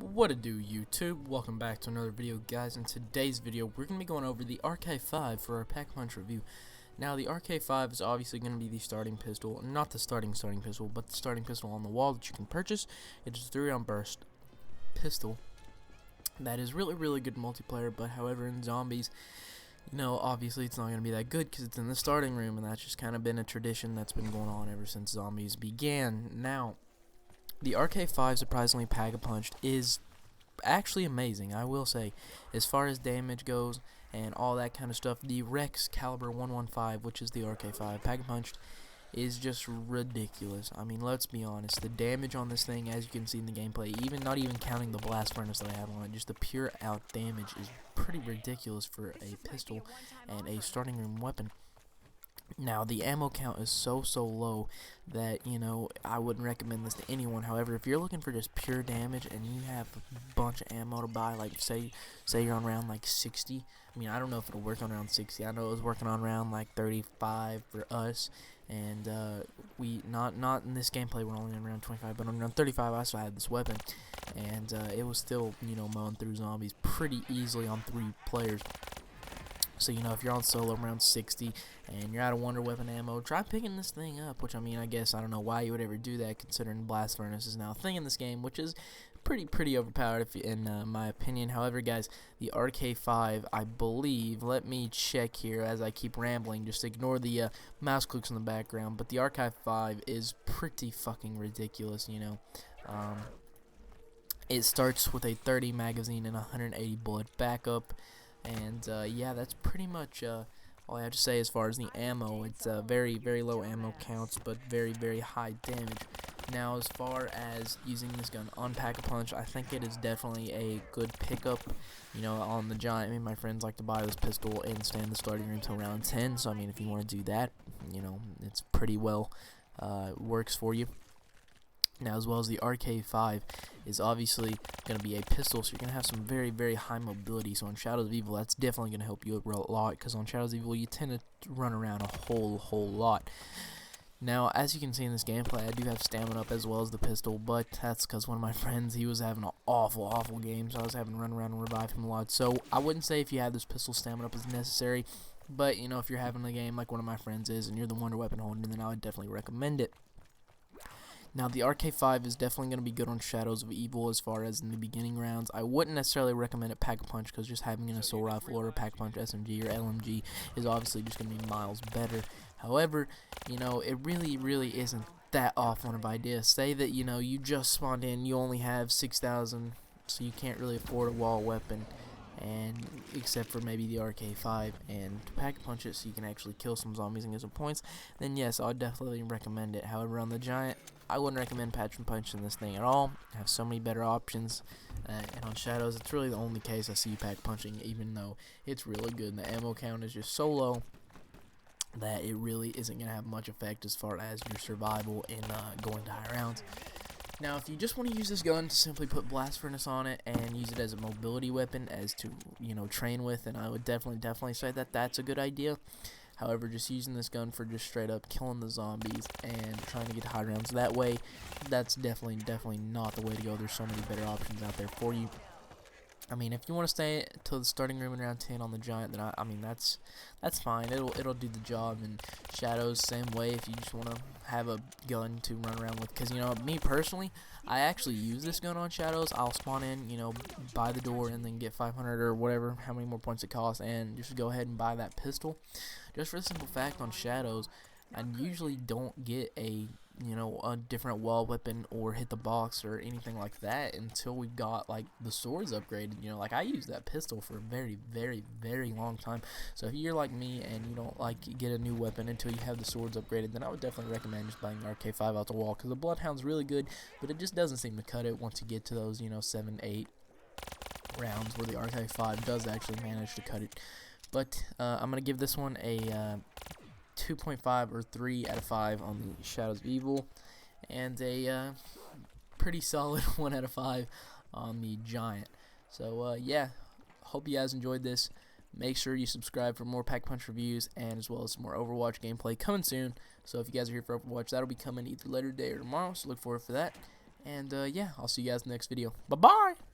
What it do, YouTube? Welcome back to another video, guys. In today's video, we're going to be going over the RK5 for our Pack-a-Punch review. Now, the RK5 is obviously going to be the starting pistol, not the starting pistol, but the starting pistol on the wall that you can purchase. It is a 3-round burst pistol that is really good multiplayer, but however, in zombies, obviously it's not going to be that good because it's in the starting room, and that's just kind of been a tradition that's been going on ever since zombies began. Now, the RK5, surprisingly Pack-a-Punched, is actually amazing, I will say. As far as damage goes and all that kind of stuff, the Rex-Kalibur 115, which is the RK5 Pack-a-Punched, is just ridiculous. I mean, let's be honest. The damage on this thing, as you can see in the gameplay, not even counting the blast furnace that I have on it, just the pure out damage is pretty ridiculous for a pistol and a starting room weapon. Now, the ammo count is so low that, I wouldn't recommend this to anyone. However, if you're looking for just pure damage and you have a bunch of ammo to buy, like, say you're on round, like, 60. I mean, I don't know if it'll work on round 60. I know it was working on round, like, 35 for us. And, not in this gameplay, we're only on round 25. But on round 35, I still had this weapon. And, it was still, mowing through zombies pretty easily on 3 players. So, if you're on solo around 60 and you're out of wonder weapon ammo, try picking this thing up, which, I guess I don't know why you would ever do that, considering blast furnace is now a thing in this game, which is pretty overpowered in my opinion. However, guys, the RK5, I believe, let me check here as I keep rambling, just ignore the mouse clicks in the background, but the RK5 is pretty fucking ridiculous, It starts with a 30 magazine and 180 bullet backup. And yeah, that's pretty much all I have to say as far as the ammo. It's very low ammo counts, but very high damage. Now, as far as using this gun on Pack-a-Punch, I think it is definitely a good pickup. On the Giant, me and my friends like to buy this pistol and stay in the starting room till round 10. So, if you want to do that, it's pretty well works for you. Now, as well as the RK5 is obviously going to be a pistol, so you're going to have some very high mobility. So on Shadows of Evil, that's definitely going to help you a lot, because on Shadows of Evil, you tend to run around a whole lot. Now, as you can see in this gameplay, I do have stamina up as well as the pistol, but that's because one of my friends, he was having an awful game, so I was having to run around and revive him a lot. So I wouldn't say if you have this pistol, stamina up is necessary, but, if you're having a game like one of my friends is, and you're the wonder weapon holder, then I would definitely recommend it. Now, the RK5 is definitely going to be good on Shadows of Evil as far as in the beginning rounds. I wouldn't necessarily recommend it Pack-a-Punch, because just having an assault rifle or a Pack-a-Punch SMG or LMG is obviously just going to be miles better. However, it really isn't that awful of an idea. Say that, you just spawned in, you only have 6,000, so you can't really afford a wall weapon, and except for maybe the RK5, and to Pack-a-Punch it so you can actually kill some zombies and get some points, then yes, I would definitely recommend it. However, on the Giant, I wouldn't recommend Pack-a-Punching this thing at all. I have so many better options, and on Shadows, it's really the only case I see Pack-Punching, even though it's really good, and the ammo count is just so low that it really isn't going to have much effect as far as your survival in going to high rounds. Now, if you just want to use this gun to simply put blast furnace on it and use it as a mobility weapon as to, train with, then I would definitely say that that's a good idea. However, just using this gun for just straight up killing the zombies and trying to get high rounds that way, that's definitely not the way to go. There's so many better options out there for you. If you want to stay till the starting room in round 10 on the Giant, then that's fine. It'll do the job. And Shadows, same way. If you just want to have a gun to run around with, because me personally, I actually use this gun on Shadows. I'll spawn in, buy the door, and then get 500 or whatever, how many more points it costs, and just go ahead and buy that pistol. Just for the simple fact, on Shadows, I usually don't get a different wall weapon or hit the box or anything like that until we've got like the swords upgraded. Like I use that pistol for a very long time. So if you're like me and you don't get a new weapon until you have the swords upgraded, then I would definitely recommend just buying the RK5 out the wall, because the Bloodhound's really good, but it just doesn't seem to cut it once you get to those 7-8 rounds where the RK5 does actually manage to cut it. But I'm gonna give this one a 2.5 or 3 out of 5 on the Shadows of Evil, and a pretty solid 1 out of 5 on the Giant. So yeah, hope you guys enjoyed this. Make sure you subscribe for more Pack-a-Punch reviews, and as well as some more Overwatch gameplay coming soon. So if you guys are here for Overwatch, that'll be coming either later today or tomorrow, so look forward for that. And yeah, I'll see you guys in the next video. Bye bye.